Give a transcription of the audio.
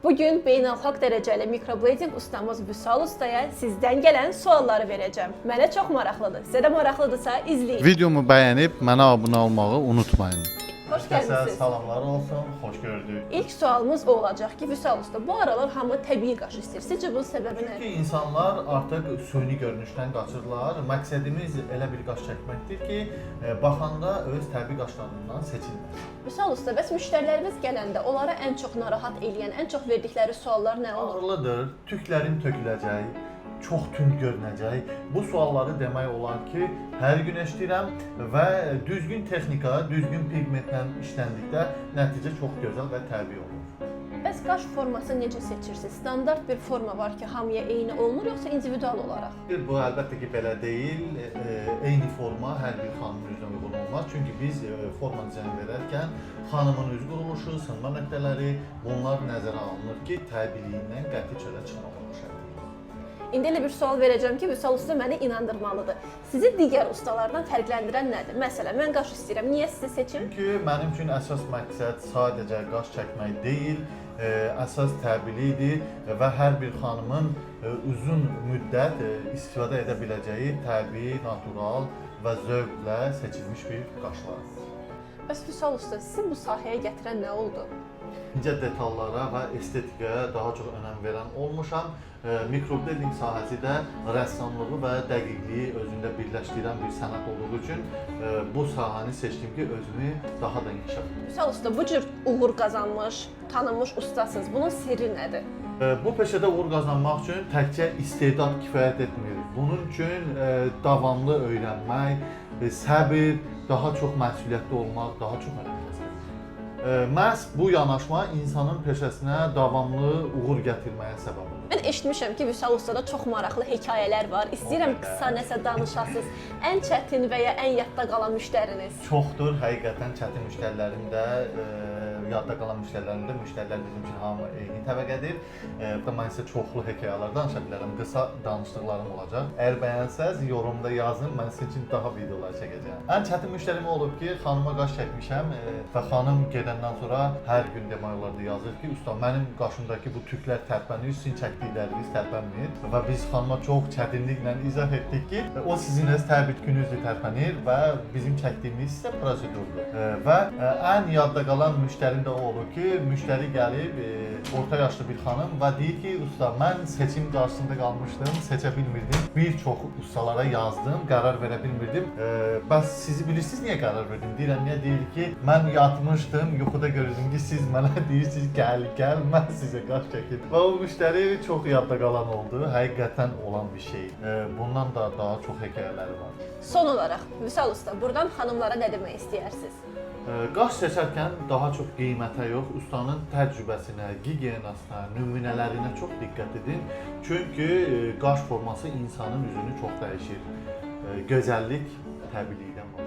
Bugün beynəlxalq dərəcəli mikroblading ustamız Vüsal ustaya sizdən gələn sualları verəcəm. Mənə çox maraqlıdır. Sizə də maraqlıdırsa izləyin. Videomu bəyənib mənə abunə olmağı unutmayın. Xoş Herkese gəlmisiniz. salamlar olsun, xoş gördük. İlk sualımız o olacaq ki, Vüsal usta, bu aralar hamı təbii qaş istəyir. Sizcə bunun səbəbi Çünki nədir? insanlar artıq süni görünüşdən qaçırlar. Məqsədimiz elə bir qaş çəkməkdir ki, baxanda öz təbii qaşlarından seçilməsin. Vüsal usta, bəs müştərilərimiz gələndə onlara ən çox narahat eləyən, ən çox verdikləri suallar nə olur? Ağırlıdır, tüklərin töküləcəyi, çox tünd görünəcək. Bu sualları demək olar ki, hər gün eşidirəm və düzgün texnika, düzgün pigmentlə işləndikdə nəticə çox gözəl və təbii olur. Bəs qaş formasını necə seçirsiniz? Standart bir forma var ki, hamıya eyni olmur, yoxsa individual olaraq? Bu əlbəttə ki, belə deyil. Eyni forma hər bir xanımın üzünə uyğun olmaz. Çünki biz forma dizayn verərkən xanımın üz quruluşu, sınma nöqtələri bunlar nəzərə alınır ki, təbiiliyindən qəti çölə çıxmamalı şəkildə. İndi elə bir sual verəcəm ki, Vüsal usta məni inandırmalıdır. Sizi digər ustalardan fərqləndirən nədir? Məsələn, mən qaş istəyirəm, niyə sizi seçim? Çünki mənim üçün əsas məqsəd sadəcə qaş çəkmək deyil, əsas təbiilidir və hər bir xanımın uzun müddət istifadə edə biləcəyi təbii, natural və zövqlə seçilmiş bir qaşlar. Bəs Vüsal usta, sizi bu sahəyə gətirən nə oldu? İncə detallara və estetikaya daha çox önəm verən olmuşam. Mikroblading sahəsi də rəssamlığı və dəqiqliyi özündə birləşdirən bir sənət olduğu üçün bu sahəni seçdim ki, özümü daha da inkişaf edim. Vüsal usta, bu cür uğur qazanmış, tanınmış ustasınız. Bunun sirri nədir? Bu peşədə uğur qazanmaq üçün təkcə istedad kifayət etmir. Bunun üçün davamlı öyrənmək, səbir, daha çox məsuliyyətli olmaq, daha çox önəmlidir. Məhz bu yanaşma insanın peşəsinə davamlı uğur gətirməyə səbəb olur. Mən eşitmişəm ki, Vüsal ustada çox maraqlı hekayələr var. İstəyirəm qısa nəsə danışasınız. Ən çətin və ya ən yadda qalan müştəriniz? Çoxdur, həqiqətən çətin müştərilərim də, yadda qalan müştərilər bizim üçün hamı eyni təbəqədir. Və mən sizə çoxlu hekayələr danışa bilərəm, qısa danışdıqlarım olacaq. Əgər bəyənsəz, yorumda yazın, mən sizin üçün daha videolar çəkəcəm. Ən çətin müştərim olub ki, xanıma qaş çəkmişəm və xanım gedəndən sonra hər gün demək olar da yazır ki, usta, mənim qaşımdakı bu tüklər tərpənir, sizin çəkdikləriniz tərpənmir və biz xanıma çox çətinliklə izah etdik ki, o sizin öz təbii tükünüzlə tərpənir və bizim çəkdiyimiz isə prosedurdur. Və ən yadda qalan müştərim də o olub ki, müştəri gəlib, orta yaşlı bir xanım və deyir ki, usta, mən seçim qarşısında qalmışdım, seçə bilmirdim. Bir çox ustalara yazdım, qərar verə bilmirdim. Bəs sizi bilirsiniz niyə qərar verdim? Deyirəm, niyə? Deyir ki, mən yatmışdım, yuxuda görürdüm ki, siz mənə deyirsiniz, gəl, mən sizə qaş çəkim. Və o müştəri çox yadda qalan oldu, həqiqətən olan bir şey. Bundan da daha çox hekayələri var. Son olaraq, Vüsal usta, buradan xanımlara nə demək istəyirsiniz? Qaş seçərkən daha çox qiymətə yox, ustanın təcrübəsinə, gigiyenasına, nümunələrinə çox diqqət edin. Çünki qaş forması insanın üzünü çox dəyişir. Gözəllik təbiilikdən var.